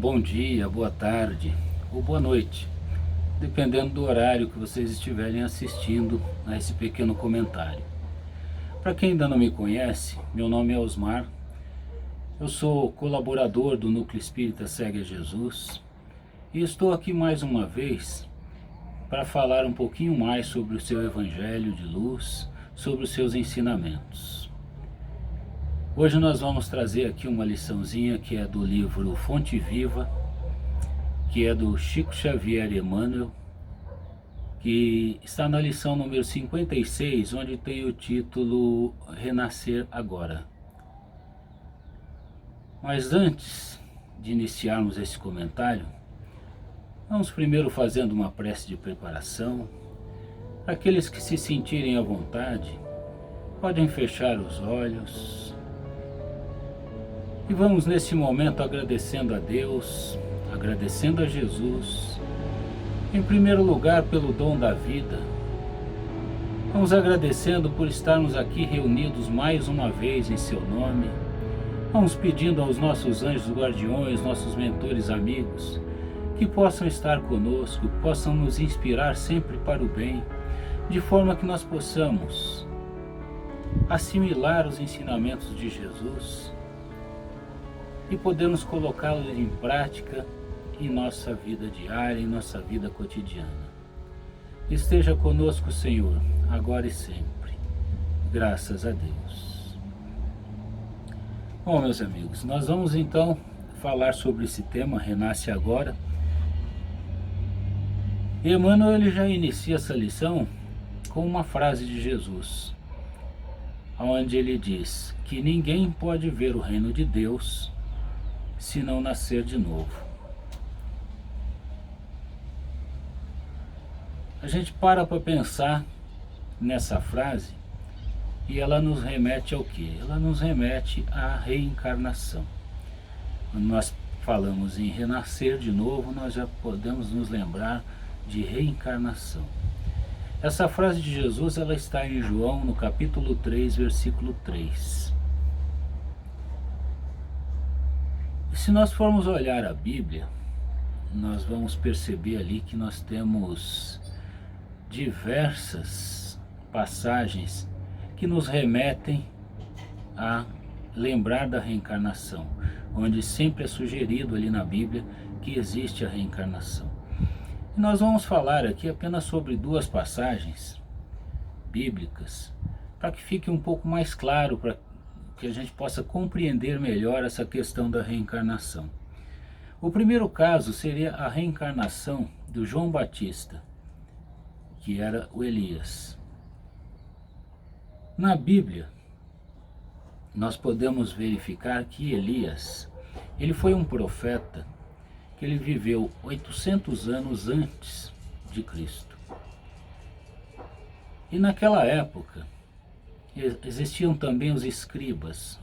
bom dia, boa tarde ou boa noite, dependendo do horário que vocês estiverem assistindo a esse pequeno comentário. Para quem ainda não me conhece, meu nome é Osmar, eu sou colaborador do Núcleo Espírita Segue a Jesus e estou aqui mais uma vez para falar um pouquinho mais sobre o seu Evangelho de luz, sobre os seus ensinamentos. Hoje nós vamos trazer aqui uma liçãozinha que é do livro Fonte Viva, que é do Chico Xavier Emmanuel, que está na lição número 56, onde tem o título Renascer Agora. Mas antes de iniciarmos esse comentário, vamos primeiro fazendo uma prece de preparação. Aqueles que se sentirem à vontade, podem fechar os olhos. E vamos nesse momento agradecendo a Deus, agradecendo a Jesus, em primeiro lugar pelo dom da vida. Vamos agradecendo por estarmos aqui reunidos mais uma vez em seu nome. Vamos pedindo aos nossos anjos guardiões, nossos mentores amigos, que possam estar conosco, possam nos inspirar sempre para o bem, de forma que nós possamos assimilar os ensinamentos de Jesus e podemos colocá-los em prática em nossa vida diária, em nossa vida cotidiana. Esteja conosco, Senhor, agora e sempre. Graças a Deus. Bom, meus amigos, nós vamos então falar sobre esse tema, Renasce Agora. E Emmanuel ele já inicia essa lição com uma frase de Jesus, onde ele diz que ninguém pode ver o reino de Deus se não nascer de novo. A gente para pensar nessa frase e ela nos remete ao quê? Ela nos remete à reencarnação. Quando nós falamos em renascer de novo, nós já podemos nos lembrar de reencarnação. Essa frase de Jesus ela está em João, no capítulo 3, versículo 3. E se nós formos olhar a Bíblia, nós vamos perceber ali que nós temos diversas passagens que nos remetem a lembrar da reencarnação, onde sempre é sugerido ali na Bíblia que existe a reencarnação. E nós vamos falar aqui apenas sobre duas passagens bíblicas, para que fique um pouco mais claro, para que a gente possa compreender melhor essa questão da reencarnação. O primeiro caso seria a reencarnação do João Batista, que era o Elias. Na Bíblia, nós podemos verificar que Elias, ele foi um profeta que ele viveu 800 anos antes de Cristo. E naquela época, existiam também os escribas.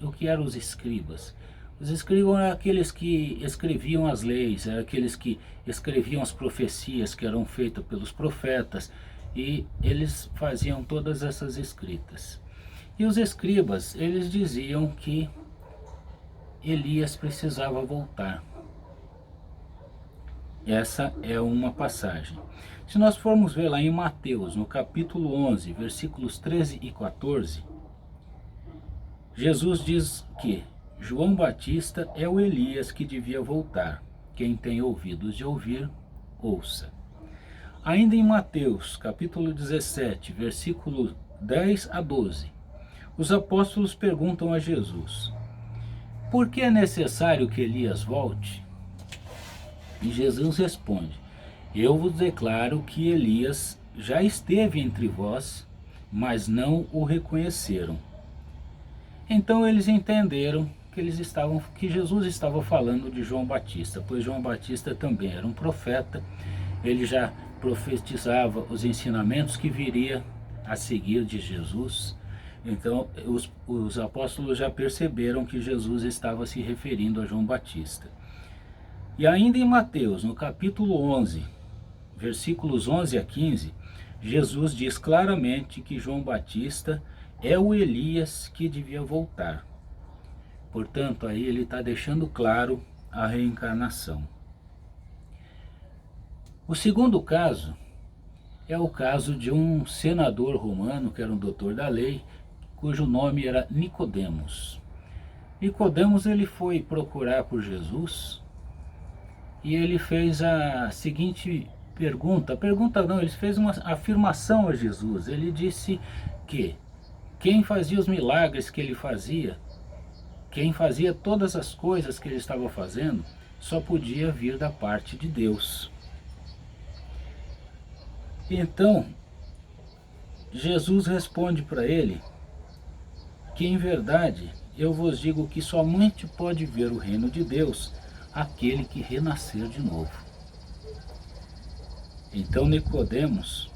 O que eram os escribas? Os escribas eram aqueles que escreviam as leis, eram aqueles que escreviam as profecias que eram feitas pelos profetas, e eles faziam todas essas escritas. E os escribas, eles diziam que Elias precisava voltar. Essa é uma passagem. Se nós formos ver lá em Mateus, no capítulo 11, versículos 13 e 14, Jesus diz que João Batista é o Elias que devia voltar. Quem tem ouvidos de ouvir, ouça. Ainda em Mateus, capítulo 17, versículos 10 a 12, os apóstolos perguntam a Jesus: por que é necessário que Elias volte? E Jesus responde: eu vos declaro que Elias já esteve entre vós, mas não o reconheceram. Então eles entenderam que Jesus estava falando de João Batista, pois João Batista também era um profeta, ele já profetizava os ensinamentos que viria a seguir de Jesus. Então os apóstolos já perceberam que Jesus estava se referindo a João Batista. E ainda em Mateus, no capítulo 11, versículos 11 a 15, Jesus diz claramente que João Batista é o Elias que devia voltar. Portanto, aí ele está deixando claro a reencarnação. O segundo caso é o caso de um senador romano, que era um doutor da lei, cujo nome era Nicodemos. Nicodemos, ele foi procurar por Jesus e ele fez a seguinte pergunta não, ele fez uma afirmação a Jesus. Ele disse que quem fazia os milagres que ele fazia, quem fazia todas as coisas que ele estava fazendo, só podia vir da parte de Deus. Então, Jesus responde para ele que, em verdade, eu vos digo que somente pode ver o reino de Deus aquele que renascer de novo. Então Nicodemos,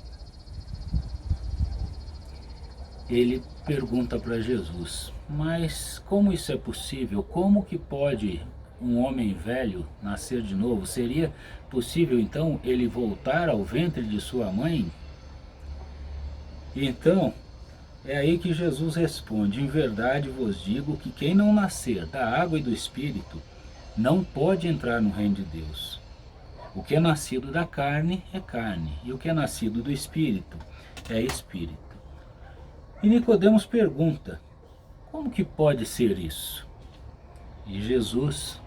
ele pergunta para Jesus: mas como isso é possível? Como que pode um homem velho nascer de novo? Seria possível então ele voltar ao ventre de sua mãe? Então, é aí que Jesus responde: em verdade vos digo que quem não nascer da água e do Espírito não pode entrar no reino de Deus. O que é nascido da carne é carne, e o que é nascido do Espírito é Espírito. E Nicodemos pergunta: como que pode ser isso? E Jesus,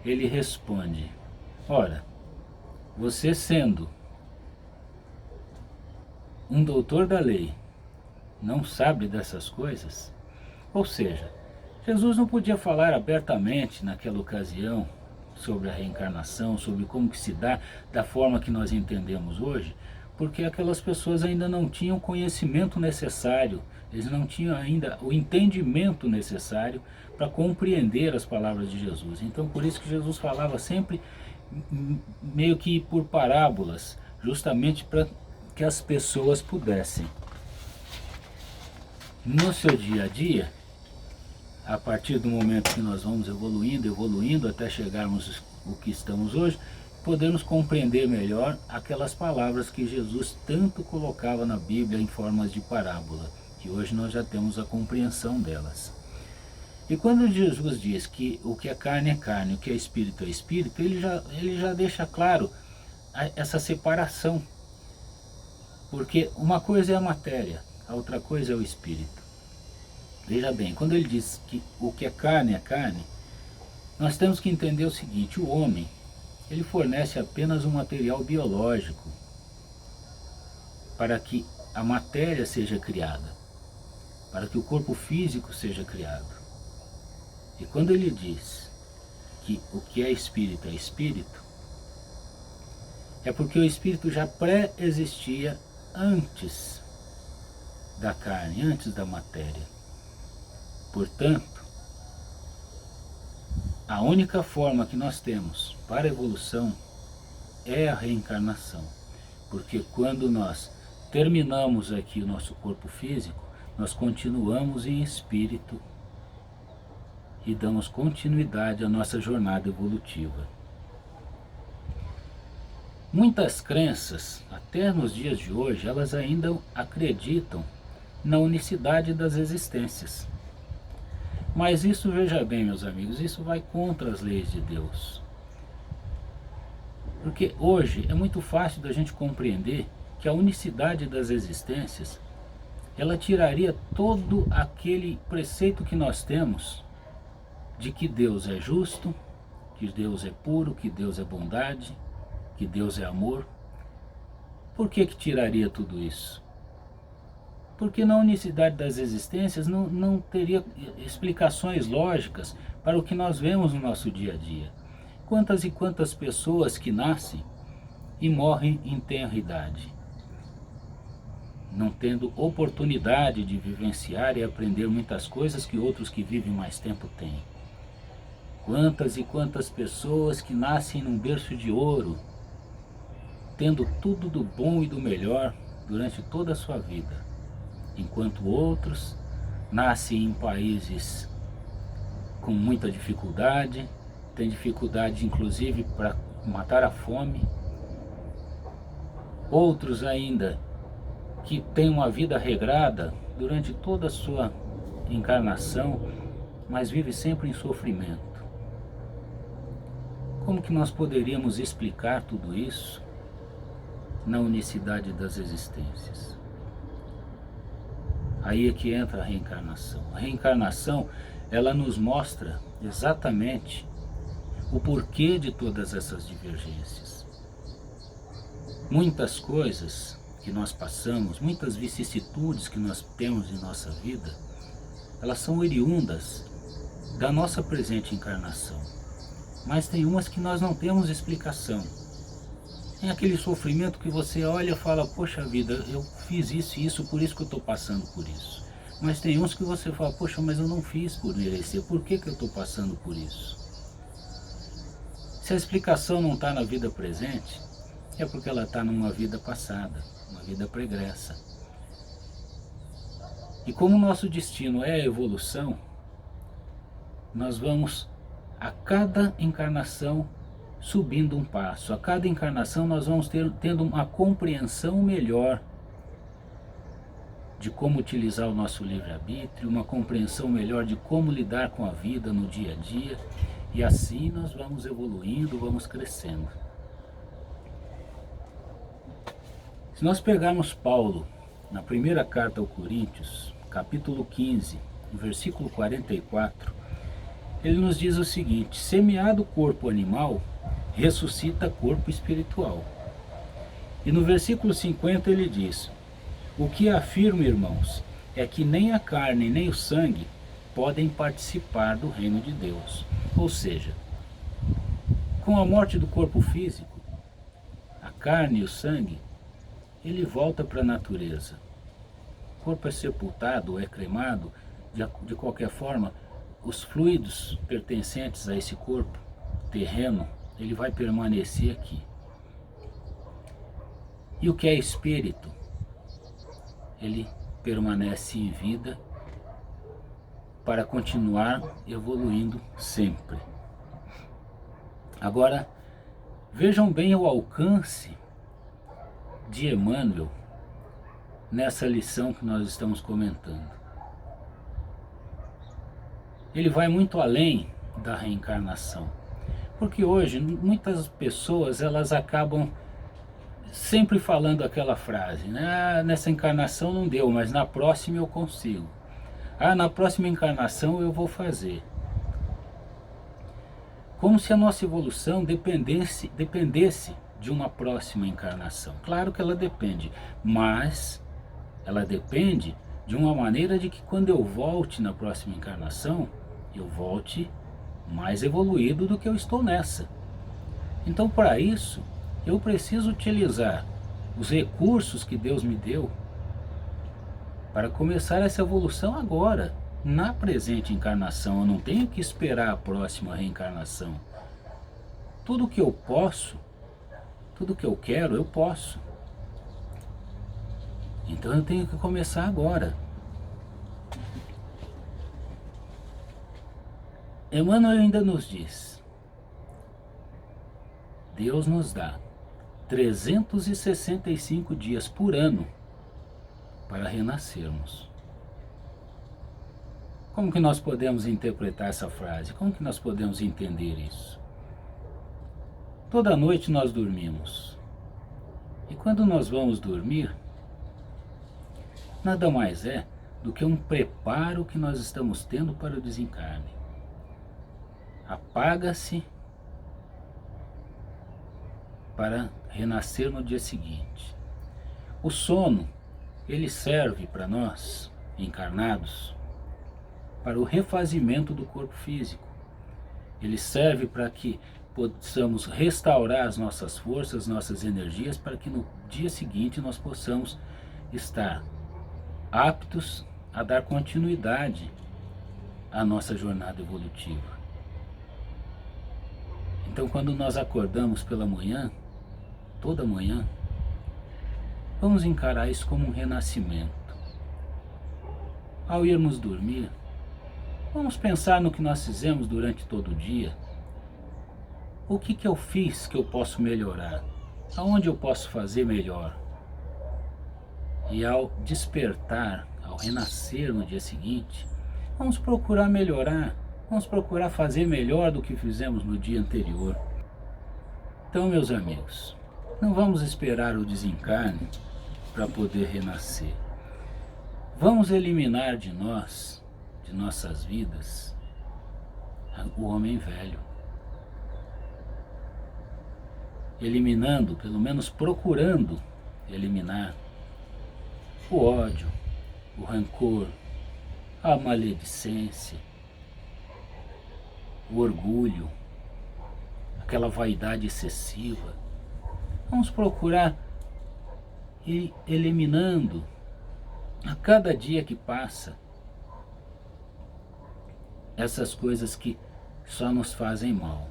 ele responde: ora, você sendo um doutor da lei, não sabe dessas coisas? Ou seja, Jesus não podia falar abertamente naquela ocasião sobre a reencarnação, sobre como que se dá da forma que nós entendemos hoje, porque aquelas pessoas ainda não tinham o conhecimento necessário, eles não tinham ainda o entendimento necessário para compreender as palavras de Jesus. Então, por isso que Jesus falava sempre meio que por parábolas, justamente para que as pessoas pudessem, no seu dia a dia, a partir do momento que nós vamos evoluindo até chegarmos o que estamos hoje, podemos compreender melhor aquelas palavras que Jesus tanto colocava na Bíblia em formas de parábola, que hoje nós já temos a compreensão delas. E quando Jesus diz que o que é carne, o que é espírito, ele já deixa claro essa separação. Porque uma coisa é a matéria, a outra coisa é o espírito. Veja bem, quando ele diz que o que é carne, nós temos que entender o seguinte: o homem, ele fornece apenas um material biológico para que a matéria seja criada, para que o corpo físico seja criado. E quando ele diz que o que é espírito, é porque o espírito já pré-existia antes da carne, antes da matéria. Portanto, a única forma que nós temos para a evolução é a reencarnação. Porque quando nós terminamos aqui o nosso corpo físico, nós continuamos em espírito e damos continuidade à nossa jornada evolutiva. Muitas crenças, até nos dias de hoje, elas ainda acreditam na unicidade das existências. Mas isso, veja bem, meus amigos, isso vai contra as leis de Deus. Porque hoje é muito fácil da gente compreender que a unicidade das existências, ela tiraria todo aquele preceito que nós temos de que Deus é justo, que Deus é puro, que Deus é bondade, que Deus é amor. Por que tiraria tudo isso? Porque na unicidade das existências não teria explicações lógicas para o que nós vemos no nosso dia a dia. Quantas e quantas pessoas que nascem e morrem em tenra idade, não tendo oportunidade de vivenciar e aprender muitas coisas que outros que vivem mais tempo têm. Quantas e quantas pessoas que nascem num berço de ouro, tendo tudo do bom e do melhor durante toda a sua vida, enquanto outros nascem em países com muita dificuldade, têm dificuldade inclusive para matar a fome. Outros ainda que têm uma vida regrada durante toda a sua encarnação, mas vivem sempre em sofrimento. Como que nós poderíamos explicar tudo isso na unicidade das existências? Aí é que entra a reencarnação. A reencarnação, ela nos mostra exatamente o porquê de todas essas divergências. Muitas coisas que nós passamos, muitas vicissitudes que nós temos em nossa vida, elas são oriundas da nossa presente encarnação. Mas tem umas que nós não temos explicação. Tem aquele sofrimento que você olha e fala, poxa vida, eu fiz isso e isso, por isso que eu estou passando por isso. Mas tem uns que você fala, poxa, mas eu não fiz por merecer, por que eu estou passando por isso? Se a explicação não está na vida presente, é porque ela está numa vida passada, uma vida pregressa. E como o nosso destino é a evolução, nós vamos a cada encarnação subindo um passo. A cada encarnação nós vamos tendo uma compreensão melhor de como utilizar o nosso livre-arbítrio, uma compreensão melhor de como lidar com a vida no dia a dia, e assim nós vamos evoluindo, vamos crescendo. Se nós pegarmos Paulo, na primeira carta aos Coríntios, capítulo 15, no versículo 44, ele nos diz o seguinte: semeado corpo animal, ressuscita corpo espiritual. E no versículo 50 ele diz: o que afirmo, irmãos, é que nem a carne nem o sangue podem participar do reino de Deus. Ou seja, com a morte do corpo físico, a carne e o sangue, ele volta para a natureza. O corpo é sepultado, é cremado, de qualquer forma, os fluidos pertencentes a esse corpo terreno, ele vai permanecer aqui. E o que é espírito? Ele permanece em vida para continuar evoluindo sempre. Agora, vejam bem o alcance de Emmanuel nessa lição que nós estamos comentando. Ele vai muito além da reencarnação, porque hoje muitas pessoas elas acabam sempre falando aquela frase, né? Ah, nessa encarnação não deu, mas na próxima eu consigo. Ah, na próxima encarnação eu vou fazer. Como se a nossa evolução dependesse de uma próxima encarnação. Claro que ela depende, mas ela depende de uma maneira de que quando eu volte na próxima encarnação, eu volte mais evoluído do que eu estou nessa. Então, para isso, eu preciso utilizar os recursos que Deus me deu para começar essa evolução agora, na presente encarnação. Eu não tenho que esperar a próxima reencarnação. Tudo que eu posso, tudo que eu quero, eu posso. Então eu tenho que começar agora. Emmanuel ainda nos diz: Deus nos dá 365 dias por ano para renascermos. Como que nós podemos interpretar essa frase? Como que nós podemos entender isso? Toda noite nós dormimos. E quando nós vamos dormir, nada mais é do que um preparo que nós estamos tendo para o desencarne. Apaga-se para renascer no dia seguinte. O sono, ele serve para nós, encarnados, para o refazimento do corpo físico. Ele serve para que possamos restaurar as nossas forças, nossas energias, para que no dia seguinte nós possamos estar aptos a dar continuidade à nossa jornada evolutiva. Então, quando nós acordamos pela manhã, toda manhã, vamos encarar isso como um renascimento. Ao irmos dormir, vamos pensar no que nós fizemos durante todo o dia. O que eu fiz que eu posso melhorar? Aonde eu posso fazer melhor? E ao despertar, ao renascer no dia seguinte, vamos procurar melhorar, vamos procurar fazer melhor do que fizemos no dia anterior. Então, meus amigos, não vamos esperar o desencarne para poder renascer. Vamos eliminar de nós, de nossas vidas, o homem velho. Eliminando, pelo menos procurando eliminar o ódio, o rancor, a maledicência, o orgulho, aquela vaidade excessiva. Vamos procurar ir eliminando a cada dia que passa essas coisas que só nos fazem mal.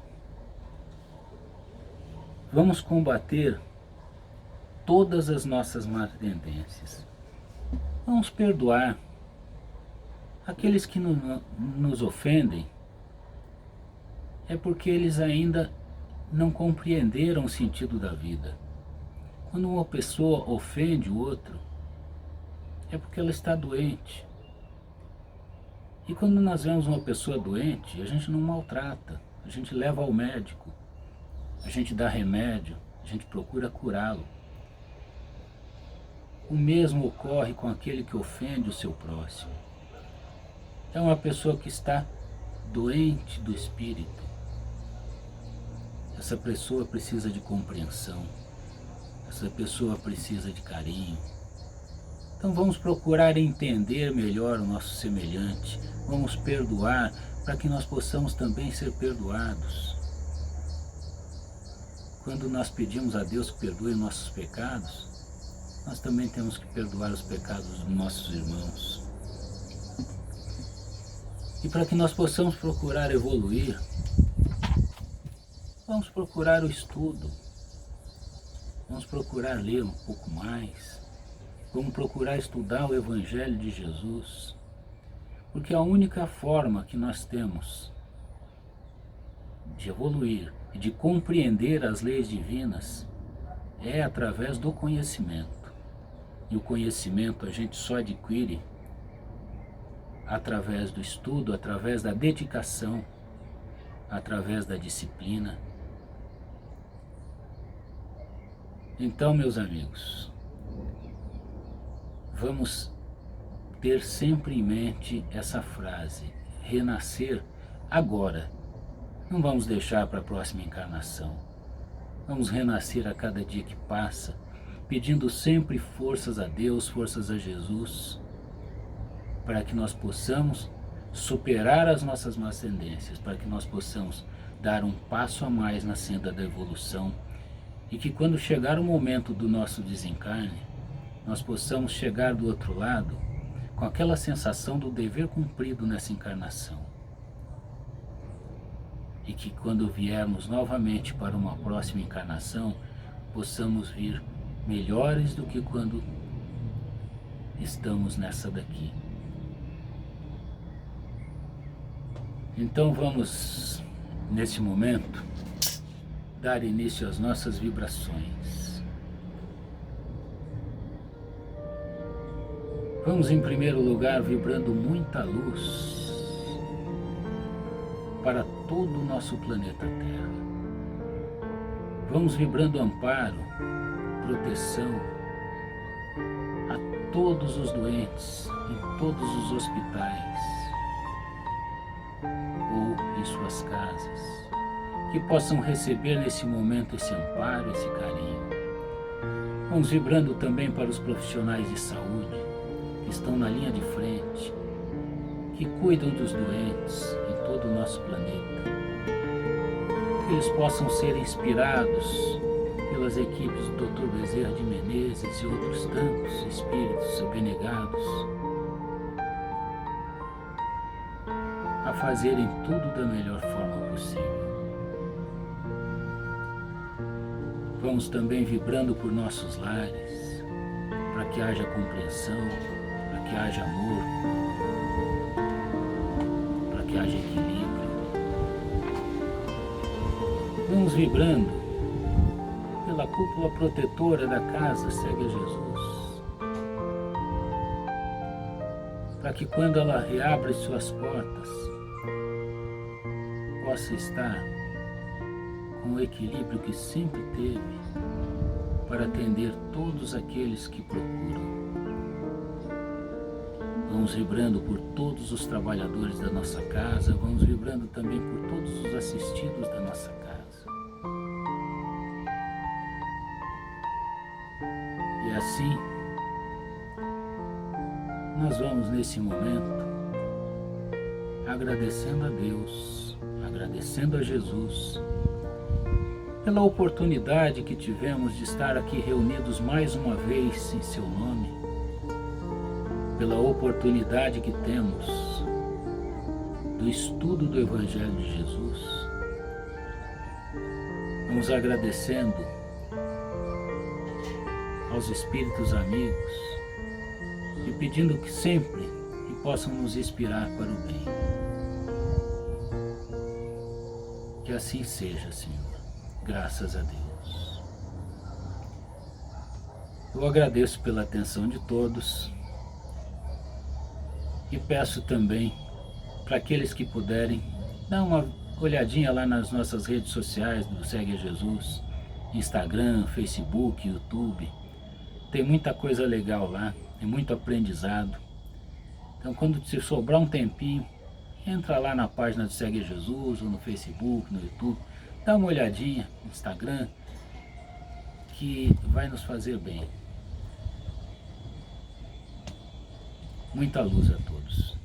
Vamos combater todas as nossas más tendências. Vamos perdoar aqueles que nos ofendem. É porque eles ainda não compreenderam o sentido da vida. Quando uma pessoa ofende o outro, é porque ela está doente. E quando nós vemos uma pessoa doente, a gente não maltrata, a gente leva ao médico, a gente dá remédio, a gente procura curá-lo. O mesmo ocorre com aquele que ofende o seu próximo. É uma pessoa que está doente do espírito. Essa pessoa precisa de compreensão. Essa pessoa precisa de carinho. Então vamos procurar entender melhor o nosso semelhante. Vamos perdoar para que nós possamos também ser perdoados. Quando nós pedimos a Deus que perdoe nossos pecados, nós também temos que perdoar os pecados dos nossos irmãos. E para que nós possamos procurar evoluir, vamos procurar o estudo, vamos procurar ler um pouco mais, vamos procurar estudar o Evangelho de Jesus, porque a única forma que nós temos de evoluir e de compreender as leis divinas é através do conhecimento. E o conhecimento a gente só adquire através do estudo, através da dedicação, através da disciplina. Então, meus amigos, vamos ter sempre em mente essa frase: renascer agora. Não vamos deixar para a próxima encarnação. Vamos renascer a cada dia que passa, pedindo sempre forças a Deus, forças a Jesus, para que nós possamos superar as nossas más tendências, para que nós possamos dar um passo a mais na senda da evolução e que quando chegar o momento do nosso desencarne, nós possamos chegar do outro lado com aquela sensação do dever cumprido nessa encarnação. E que quando viermos novamente para uma próxima encarnação, possamos vir melhores do que quando estamos nessa daqui. Então vamos, nesse momento, dar início às nossas vibrações. Vamos, em primeiro lugar, vibrando muita luz para todo o nosso planeta Terra. Vamos vibrando amparo, proteção a todos os doentes, em todos os hospitais ou em suas casas, que possam receber nesse momento esse amparo, esse carinho. Vamos vibrando também para os profissionais de saúde que estão na linha de frente, que cuidam dos doentes em todo o nosso planeta, que eles possam ser inspirados pelas equipes do Dr. Bezerra de Menezes e outros tantos espíritos abnegados a fazerem tudo da melhor forma possível. Vamos também vibrando por nossos lares, para que haja compreensão, para que haja amor, para que haja equilíbrio. Vamos vibrando pela cúpula protetora da casa Segue a Jesus, para que quando ela reabre suas portas, possa estar com o equilíbrio que sempre teve para atender todos aqueles que procuram. Vamos vibrando por todos os trabalhadores da nossa casa, vamos vibrando também por todos os assistidos da nossa casa. E assim, nós vamos nesse momento agradecendo a Deus, agradecendo a Jesus, pela oportunidade que tivemos de estar aqui reunidos mais uma vez em seu nome, pela oportunidade que temos do estudo do Evangelho de Jesus. Vamos agradecendo aos Espíritos amigos e pedindo que sempre que possam nos inspirar para o bem. Que assim seja, Senhor. Graças a Deus. Eu agradeço pela atenção de todos e peço também para aqueles que puderem dar uma olhadinha lá nas nossas redes sociais do Segue a Jesus, Instagram, Facebook, YouTube. Tem muita coisa legal lá, tem muito aprendizado. Então quando te sobrar um tempinho, entra lá na página do Segue a Jesus, ou no Facebook, no YouTube, dá uma olhadinha no Instagram, que vai nos fazer bem. Muita luz a todos.